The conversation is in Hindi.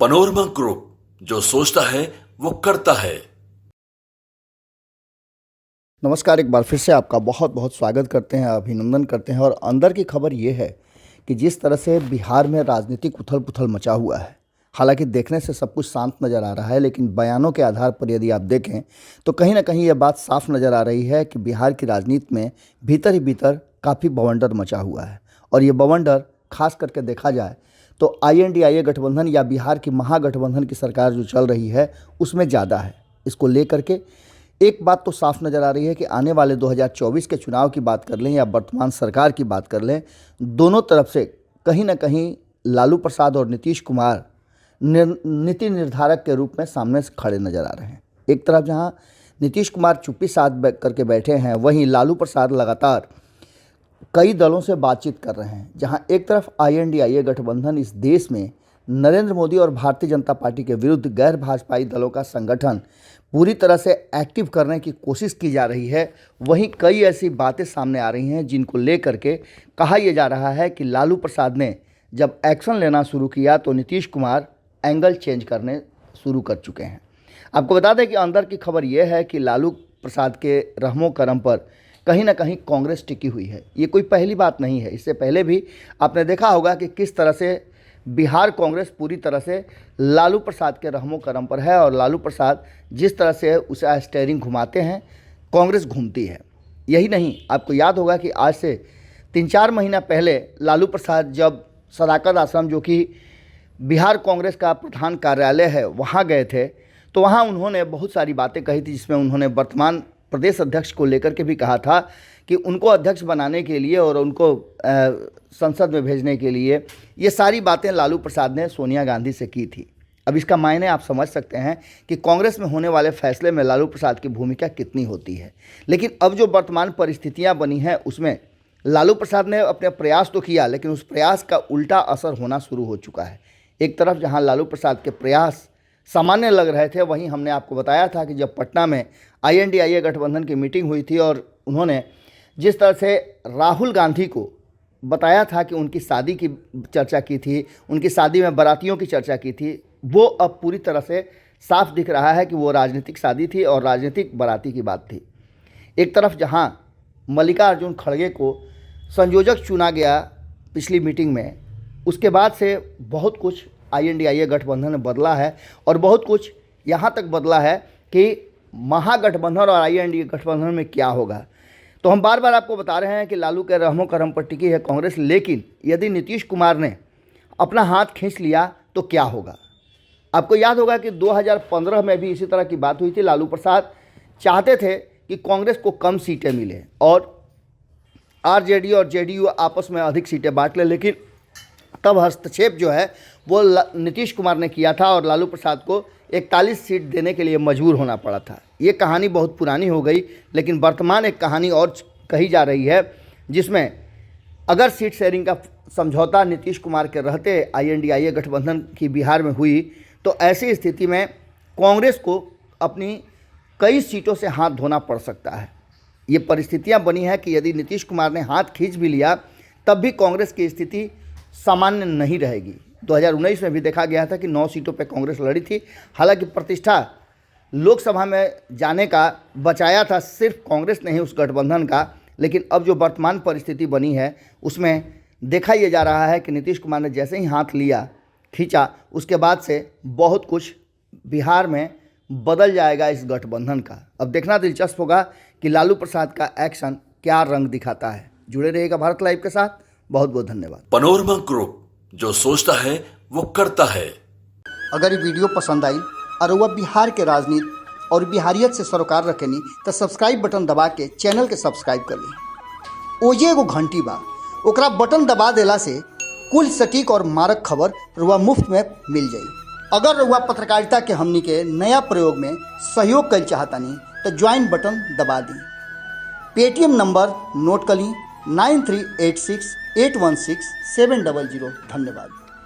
पनोरमा ग्रुप, जो सोचता है वो करता है। नमस्कार, एक बार फिर से आपका बहुत बहुत स्वागत करते हैं, अभिनंदन करते हैं। और अंदर की खबर ये है कि जिस तरह से बिहार में राजनीतिक उथल पुथल मचा हुआ है, हालांकि देखने से सब कुछ शांत नज़र आ रहा है, लेकिन बयानों के आधार पर यदि आप देखें तो कहीं ना कहीं ये बात साफ नज़र आ रही है कि बिहार की राजनीति में भीतर ही भीतर काफ़ी बवंडर मचा हुआ है। और ये बवंडर खास करके देखा जाए तो INDIA गठबंधन या बिहार की महागठबंधन की सरकार जो चल रही है उसमें ज़्यादा है। इसको लेकर के एक बात तो साफ नज़र आ रही है कि आने वाले 2024 के चुनाव की बात कर लें या वर्तमान सरकार की बात कर लें, दोनों तरफ से कहीं ना कहीं लालू प्रसाद और नीतीश कुमार नीति निर्धारक के रूप में सामने से खड़े नज़र आ रहे हैं। एक तरफ जहां नीतीश कुमार चुप्पी साध करके बैठे हैं, वहीं लालू प्रसाद लगातार कई दलों से बातचीत कर रहे हैं। जहां एक तरफ INDIA गठबंधन इस देश में नरेंद्र मोदी और भारतीय जनता पार्टी के विरुद्ध गैर भाजपाई दलों का संगठन पूरी तरह से एक्टिव करने की कोशिश की जा रही है, वहीं कई ऐसी बातें सामने आ रही हैं जिनको लेकर के कहा यह जा रहा है कि लालू प्रसाद ने जब एक्शन लेना शुरू किया तो नीतीश कुमार एंगल चेंज करने शुरू कर चुके हैं। आपको बता दें कि अंदर की खबर यह है कि लालू प्रसाद के रहमो करम पर कहीं ना कहीं कांग्रेस टिकी हुई है। ये कोई पहली बात नहीं है, इससे पहले भी आपने देखा होगा कि किस तरह से बिहार कांग्रेस पूरी तरह से लालू प्रसाद के रहमो करम पर है और लालू प्रसाद जिस तरह से उसे स्टीयरिंग घुमाते हैं, कांग्रेस घूमती है। यही नहीं, आपको याद होगा कि आज से 3-4 महीना पहले लालू प्रसाद जब सदाकत आश्रम, जो कि बिहार कांग्रेस का प्रधान कार्यालय है, वहाँ गए थे तो वहाँ उन्होंने बहुत सारी बातें कही थी, जिसमें उन्होंने वर्तमान प्रदेश अध्यक्ष को लेकर के भी कहा था कि उनको अध्यक्ष बनाने के लिए और उनको संसद में भेजने के लिए ये सारी बातें लालू प्रसाद ने सोनिया गांधी से की थी। अब इसका मायने आप समझ सकते हैं कि कांग्रेस में होने वाले फैसले में लालू प्रसाद की भूमिका कितनी होती है। लेकिन अब जो वर्तमान परिस्थितियां बनी हैं उसमें लालू प्रसाद ने अपने प्रयास तो किया, लेकिन उस प्रयास का उल्टा असर होना शुरू हो चुका है। एक तरफ जहां लालू प्रसाद के प्रयास सामान्य लग रहे थे, वहीं हमने आपको बताया था कि जब पटना में INDIA गठबंधन की मीटिंग हुई थी और उन्होंने जिस तरह से राहुल गांधी को बताया था कि उनकी शादी की चर्चा की थी, उनकी शादी में बारातियों की चर्चा की थी, वो अब पूरी तरह से साफ दिख रहा है कि वो राजनीतिक शादी थी और राजनीतिक बाराती की बात थी। एक तरफ जहां मल्लिकार्जुन खड़गे को संयोजक चुना गया पिछली मीटिंग में, उसके बाद से बहुत कुछ INDIA गठबंधन में बदला है और बहुत कुछ यहाँ तक बदला है कि महागठबंधन और INDIA गठबंधन में क्या होगा। तो हम बार बार आपको बता रहे हैं कि लालू के रहमो करम पर टिकी है कांग्रेस, लेकिन यदि नीतीश कुमार ने अपना हाथ खींच लिया तो क्या होगा। आपको याद होगा कि 2015 में भी इसी तरह की बात हुई थी। लालू प्रसाद चाहते थे कि कांग्रेस को कम सीटें मिले और RJD और JDU आपस में अधिक सीटें बांट ले, लेकिन तब हस्तक्षेप जो है वो नीतीश कुमार ने किया था और लालू प्रसाद को 41 सीट देने के लिए मजबूर होना पड़ा था। ये कहानी बहुत पुरानी हो गई, लेकिन वर्तमान एक कहानी और कही जा रही है, जिसमें अगर सीट शेयरिंग का समझौता नीतीश कुमार के रहते INDIA गठबंधन की बिहार में हुई तो ऐसी स्थिति में कांग्रेस को अपनी कई सीटों से हाथ धोना पड़ सकता है। ये परिस्थितियां बनी हैं कि यदि नीतीश कुमार ने हाथ खींच भी लिया तब भी कांग्रेस की स्थिति सामान्य नहीं रहेगी। 2019 में भी देखा गया था कि 9 सीटों पर कांग्रेस लड़ी थी। हालांकि प्रतिष्ठा लोकसभा में जाने का बचाया था सिर्फ कांग्रेस ने ही उस गठबंधन का, लेकिन अब जो वर्तमान परिस्थिति बनी है उसमें देखा यह जा रहा है कि नीतीश कुमार ने जैसे ही हाथ लिया खींचा, उसके बाद से बहुत कुछ बिहार में बदल जाएगा इस गठबंधन का। अब देखना दिलचस्प होगा कि लालू प्रसाद का एक्शन क्या रंग दिखाता है। जुड़े रहिएगा भारत लाइव के साथ। बहुत बहुत धन्यवाद। पनोरमा ग्रुप, जो सोचता है वो करता है। अगर ये वीडियो पसंद आई और वह बिहार के राजनीति और बिहारियत से सरोकार रखेनी तो सब्सक्राइब बटन दबा के चैनल के सब्सक्राइब कर ली। ओजे एगो घंटी बा, ओकरा बटन दबा देला से कुल सटीक और मारक खबर रुआ मुफ्त में मिल जाई। अगर रुआ पत्रकारिता के हमनी के नया प्रयोग में सहयोग कर चाहतानी तो ज्वाइन बटन दबा दी। पेटीएम नंबर नोट कर ली 9386816700। धन्यवाद।